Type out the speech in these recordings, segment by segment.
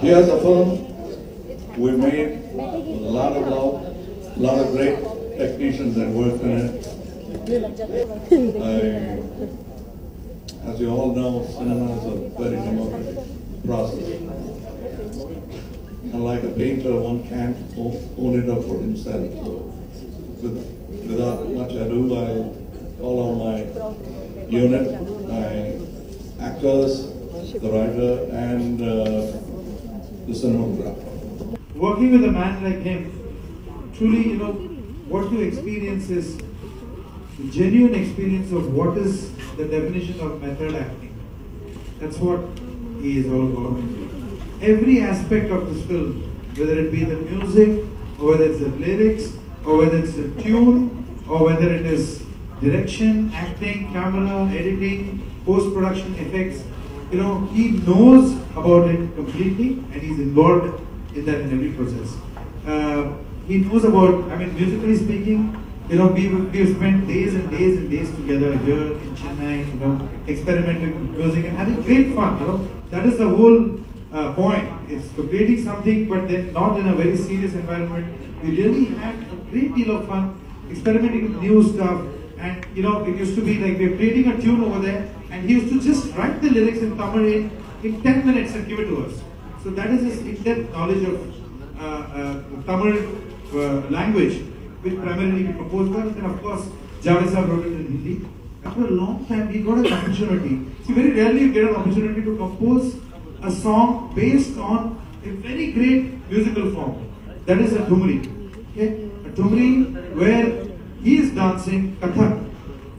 Here's a film we made with a lot of love, a lot of great technicians that worked in it. As you all know, cinema is a very democratic process. Unlike a painter, one can't own it up for himself. So, without much ado, I call on my unit, my actors, the writer, and the cinematographer. Working with a man like him, truly, what you experience is the genuine experience of what is the definition of method acting. That's what he is all about. Every aspect of this film, whether it be the music, or whether it's the lyrics, or whether it's the tune, or whether it is direction, acting, camera, editing, post-production effects, he knows about it completely and he's involved in that in every process. He knows about, musically speaking, we've spent days and days and days together here in Chennai, experimenting with music and having great fun, That is the whole point. It's creating something, but then not in a very serious environment. We really had a great deal of fun experimenting with new stuff. And it used to be like we're creating a tune over there, and he used to just write the lyrics in Tamil in 10 minutes and give it to us. So that is his in-depth knowledge of Tamil language, which primarily we composed for. And of course, Javed wrote it in Hindi. After a long time, we got an opportunity. See, very rarely you get an opportunity to compose a song based on a very great musical form. That is a Thumri. Okay? A Thumri where he is dancing Kathak,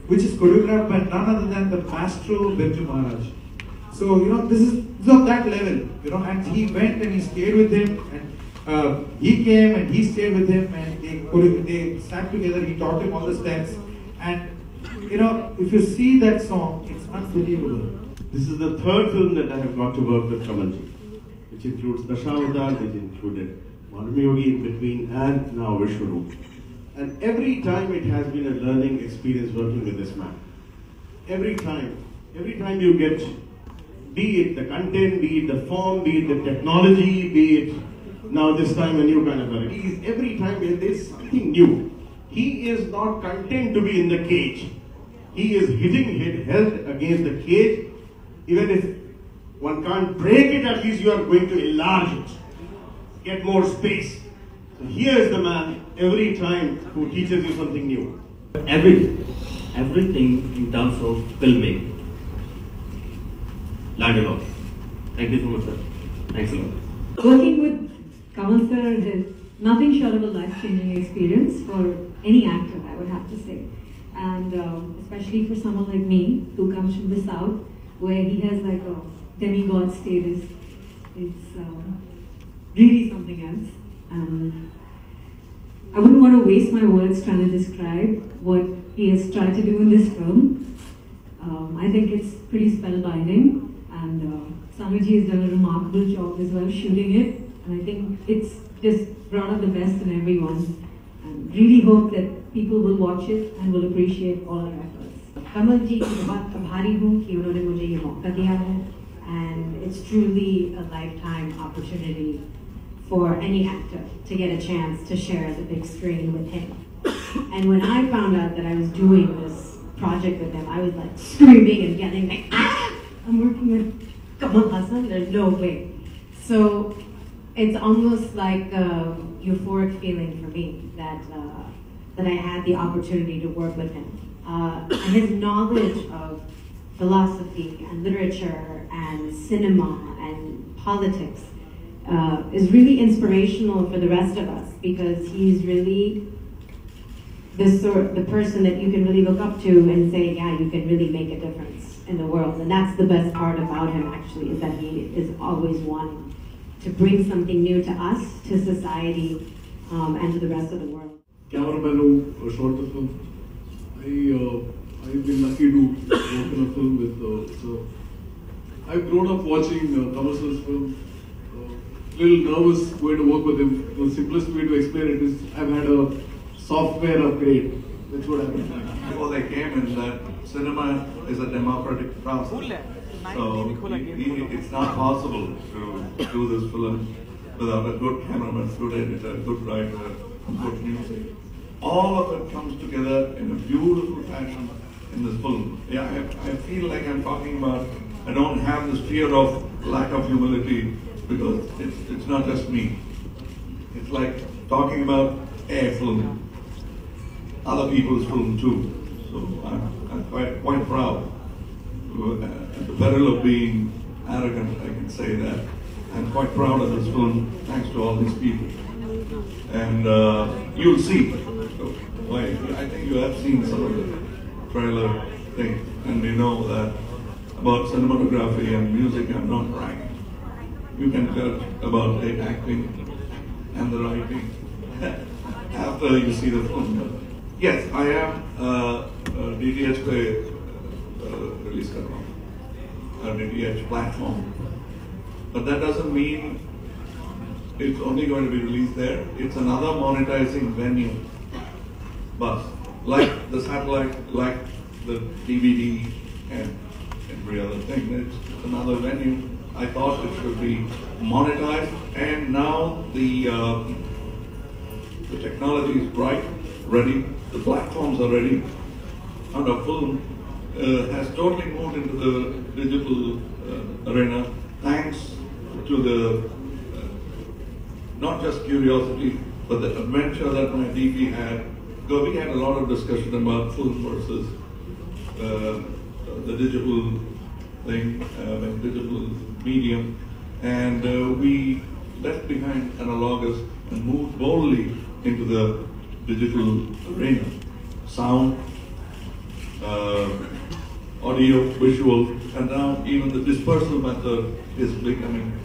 which is choreographed by none other than the maestro Birju Maharaj. So, this is of that level, and he went and he stayed with him, and he came and he stayed with him, and they sat together, he taught him all the steps, and, if you see that song, it's unbelievable. This is the third film that I have got to work with Kamalji, which includes Dashavadar, which included Varmayogi in between, and now Vishwaroop. And every time it has been a learning experience working with this man. Every time you get, be it the content, be it the form, be it the technology, be it now this time a new kind of release, every time there is something new. He is not content to be in the cage. He is hitting his head against the cage. Even if one can't break it, at least you are going to enlarge it, get more space. So here is the man, every time, who teaches you something new. Everything in terms of filmmaking. Landed off. Thank you so much, sir. Thanks a lot. Working with Kamal sir is nothing short of a life-changing experience for any actor, I would have to say. And especially for someone like me, who comes from the South, where he has like a demigod status. It's really something else. I wouldn't want to waste my words trying to describe what he has tried to do in this film. I think it's pretty spellbinding, and Samuji has done a remarkable job as well shooting it, and I think it's just brought out the best in everyone. And really hope that people will watch it and will appreciate all our efforts. Kamal ji की बहुत आभारी हूँ कि उन्होंने मुझे ये मौका दिया है, and it's truly a lifetime opportunity for any actor to get a chance to share the big screen with him. And when I found out that I was doing this project with him, I was like screaming and yelling like, I'm working with Kamal Haasan, there's no way. So it's almost like a euphoric feeling for me that I had the opportunity to work with him. And his knowledge of philosophy and literature and cinema and politics is really inspirational for the rest of us, because he's really the person that you can really look up to and say, yeah, you can really make a difference in the world. And that's the best part about him, actually, is that he is always wanting to bring something new to us, to society, and to the rest of the world. Cameraman who shot the film. I've been lucky to work in a film with. So I've grown up watching Kamal Haasan's film. Little nervous going to work with him. The simplest way to explain it is I've had a software upgrade. That's what I've been like. Before they came in, that cinema is a democratic process. So it's not possible to do this film without a good cameraman, good editor, good writer, good music. All of it comes together in a beautiful fashion in this film. Yeah, I feel like I'm talking about, I don't have this fear of lack of humility because it's not just me. It's like talking about a film, other people's film too. So I'm quite proud. At the peril of being arrogant, I can say that I'm quite proud of this film, thanks to all these people. And you'll see. So, I think you have seen some of the trailer thing, and you know that about cinematography and music, I'm not bragging. You can judge about the acting and the writing after you see the film. But yes, I am DTH release DTH platform, but that doesn't mean it's only going to be released there. It's another monetizing venue, but like the satellite, like the DVD and every other thing, it's another venue. I thought it should be monetized, and now the technology is right, ready, the platforms are ready, and our film has totally moved into the digital arena thanks to the not just curiosity, but the adventure that my DP had. Because we had a lot of discussion about film versus the digital thing, digital medium, and we left behind analogus and moved boldly into the digital arena. Sound, audio, visual, and now even the dispersal method is becoming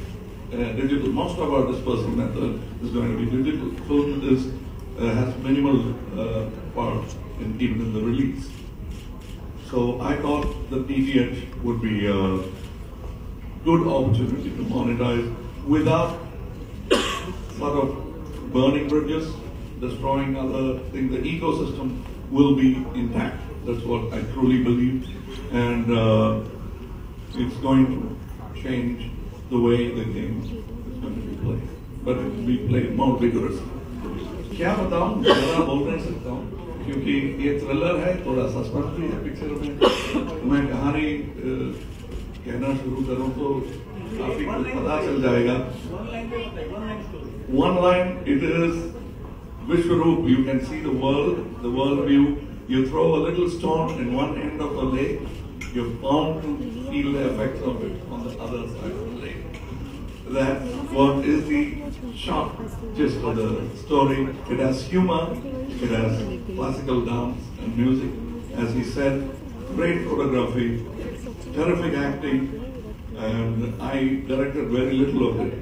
digital. Most of our dispersal method is going to be digital. Film has minimal parts even in the release. So I thought the DTH would be a good opportunity to monetize without sort of burning bridges, destroying other things. The ecosystem will be intact. That's what I truly believe. And it's going to change the way the game is going to be played. But it will be played more vigorously. क्या बताऊं, ज़्यादा बोल नहीं सकता हूं, क्योंकि ये thriller है, थोड़ा सस्पेंस भी है पिक्चर में। मैं कहानी कहना शुरू करूं तो काफी कुछ पता चल जाएगा। One line, it is Vishwaroop. You can see the world view. You throw a little stone in one end of a lake, you're bound to feel the effects of it on the other side of the lake. That's what is the short gist of the story. It has humor, it has classical dance and music. As he said, great photography, terrific acting, and I directed very little of it.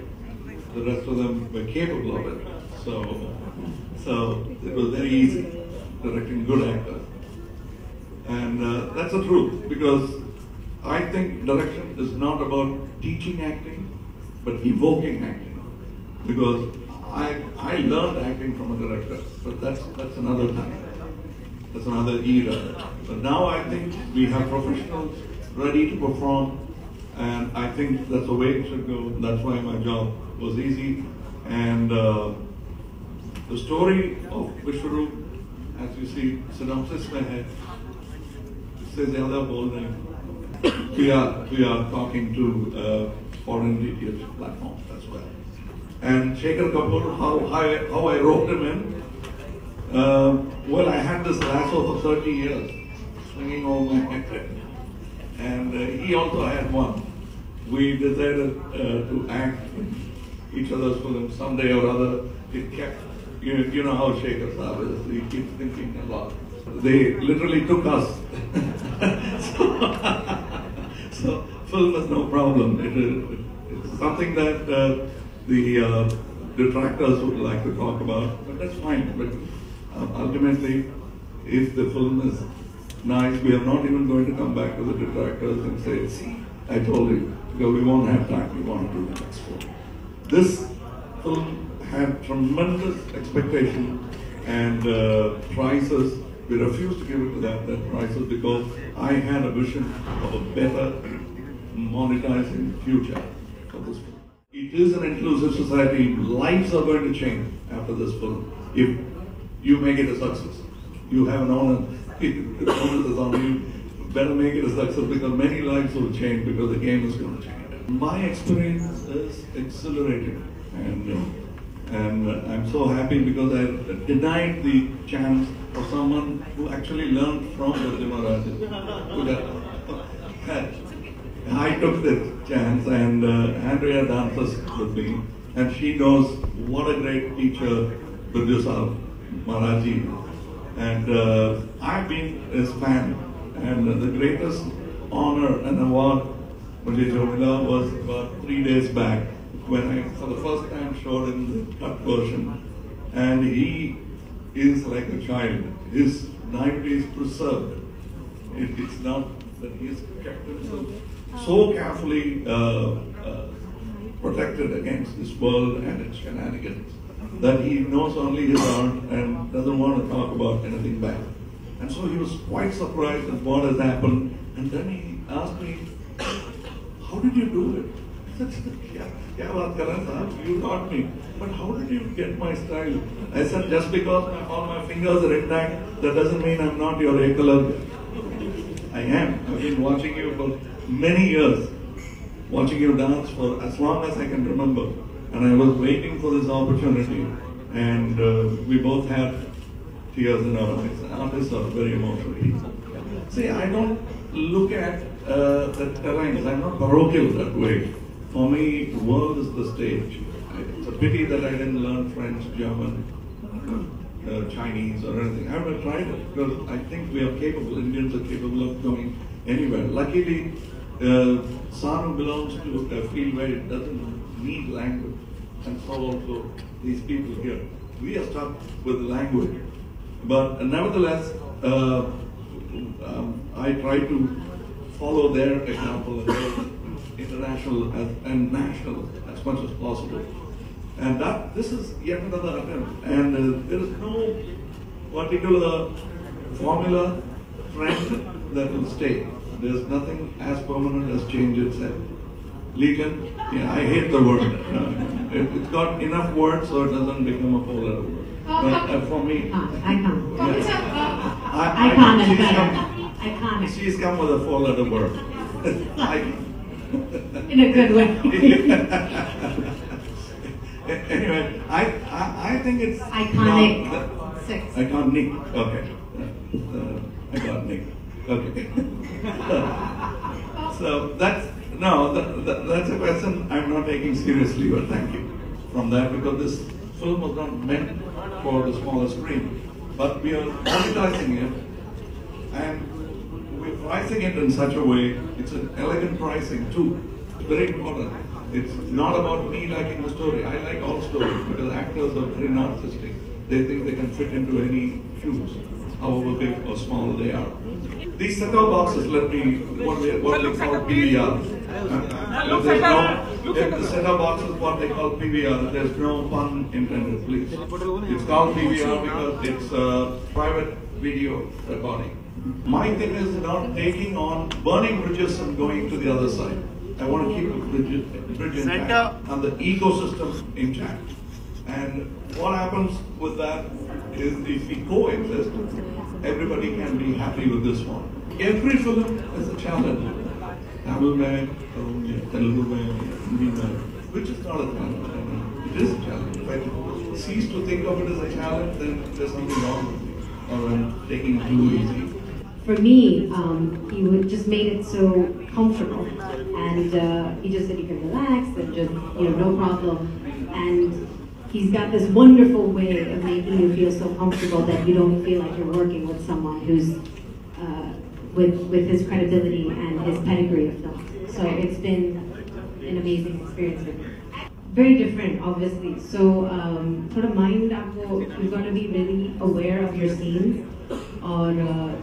The rest of them were capable of it. So it was very easy directing good actors. And that's the truth, because I think direction is not about teaching acting, but evoking acting. Because I learned acting from a director, but that's another time. That's another era. But now I think we have professionals ready to perform, and I think that's the way it should go. That's why my job was easy. And the story of Vishwaroop, as you see, synopsis mein hai, se zyada bol rahe. We are talking to foreign DTH platforms as well. And Shekhar Kapoor, how I wrote him in. Well, I had this lasso for 30 years, swinging over my head, and he also had one. We decided to act in each other's films someday or other. It kept, you know how Shekhar Saab is. He keeps thinking a lot. They literally took us. So film is no problem. It's something that the detractors would like to talk about, but that's fine. But ultimately, if the film is nice, we are not even going to come back to the detractors and say, see, I told you, because we won't have time, we want to do the next film. This film had tremendous expectation and prices. We refused to give it to that prices because I had a vision of a better, monetizing future for this film. It is an inclusive society. Lives are going to change after this film. If you make it a success, you have an honor. The onus is on you. Better make it a success because many lives will change because the game is going to change. My experience is exhilarating, and I'm so happy because I denied the chance for someone who actually learned from Vishwaroop. I took the chance, and Andrea dances with me, and she knows what a great teacher Vishwaroop Maharaji is. And I've been his fan, and the greatest honor and award was about 3 days back when I, for the first time, showed him the cut version, and he is like a child. His naivety is preserved. It's not that he's kept himself so carefully protected against this world and its shenanigans that he knows only his art and doesn't want to talk about anything bad. And so he was quite surprised at what has happened, and then he asked me, "How did you do it?" I said, "You taught me, but how did you get my style?" I said, "Just because all my fingers are intact, that doesn't mean I'm not your ekalavya. I am. I've been watching you for many years, watching you dance for as long as I can remember. And I was waiting for this opportunity, and we both had tears in our eyes. Artists are very emotional people. See, I don't look at the terrains. I'm not parochial that way. For me, the world is the stage. It's a pity that I didn't learn French, German, Chinese or anything. I would have tried it because I think we are capable, Indians are capable of going anywhere. Luckily, Sanu belongs to a field where it doesn't need language, and so also these people here. We are stuck with language. But nevertheless, I try to follow their example and go international and national as much as possible. And this is yet another attempt. And there is no particular formula, trend that will stay. There's nothing as permanent as change itself. Legion, yeah, I hate the word. It's got enough words so it doesn't become a four-letter word. But for me, Iconic. Iconic. She's come with a four-letter word. In a good way. Anyway, I think it's iconic. Iconic. Okay. Iconic. Okay. So that's a question I'm not taking seriously, but thank you from that, because this film was not meant for the smaller screen, but we are monetizing it and we're pricing it in such a way. It's an elegant pricing too. It's very important. It's not about me liking the story. I like all stories because actors are very narcissistic. They think they can fit into any shoes, however big or small they are. These set-top boxes let me, what they call PVR. The set-top box is what they call PVR. There's no pun intended, please. It's called PVR because it's a private video recording. My thing is not taking on burning bridges and going to the other side. I want to keep the bridge intact and the ecosystem intact. And what happens with that is if we coexist, everybody can be happy with this one. Every film is a challenge. Tamil man, Telugu man, Hindi man, which is not a challenge. It is a challenge. If I cease to think of it as a challenge, then there's something wrong with me, or I'm taking it too easy. For me, he just made it so comfortable, and he just said you can relax and just, no problem. And he's got this wonderful way of making you feel so comfortable that you don't feel like you're working with someone who's with his credibility and his pedigree of film. So it's been an amazing experience with him. Very different, obviously. So sort of mind you've got to be really aware of your scenes. और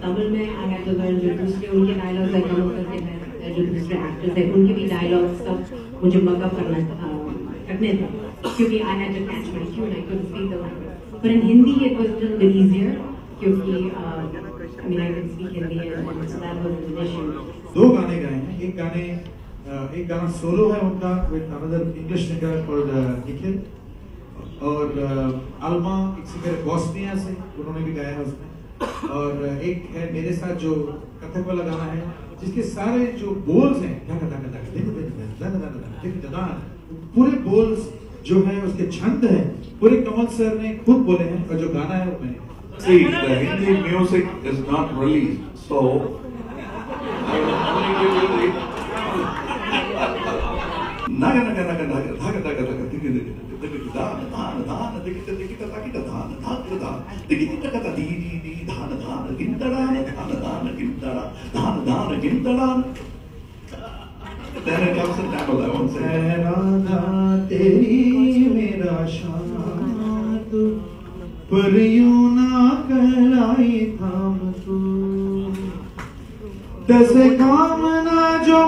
तमिल में I had to learn जो दूसरे उनके dialogues like हम करके हैं, जो दूसरे actors हैं उनके भी dialogues सब मुझे मगअप करने थे, क्योंकि I had to catch my cue and I couldn't speak the language. But in Hindi it was a little bit easier, क्योंकि I can speak Hindi and so that wasn't an issue. दो गाने गाए हैं, एक गाने एक गाना solo है उनका with another English singer called Nikhil, और अल्मा एक सिंगर बॉस्निया से, उन्होंने भी गाया है उसमें, और एक है मेरे साथ जो कथक वाला गाना है जिसके सारे जो बोल्स हैं पूरे बोल्स जो है उसके छंद है पूरे कमल सर ने खुद बोले हैं, और जो गाना है वो मैंने. See, the Hindi music is not released, so I will only give you the naga naga naga naga dhaga dhaga dhaga digi digi digi dhan dhan dhan digi digi digi dhan dhan dhan dhan digi digi digi digi digi dhan dhan gindana dhan dhan gindana dhan dhan gindana. Then it comes in Tamil, I won't say. Radha तेरी मेरा शाद पर यूं ना कहलाई थाम तू दस कामना जो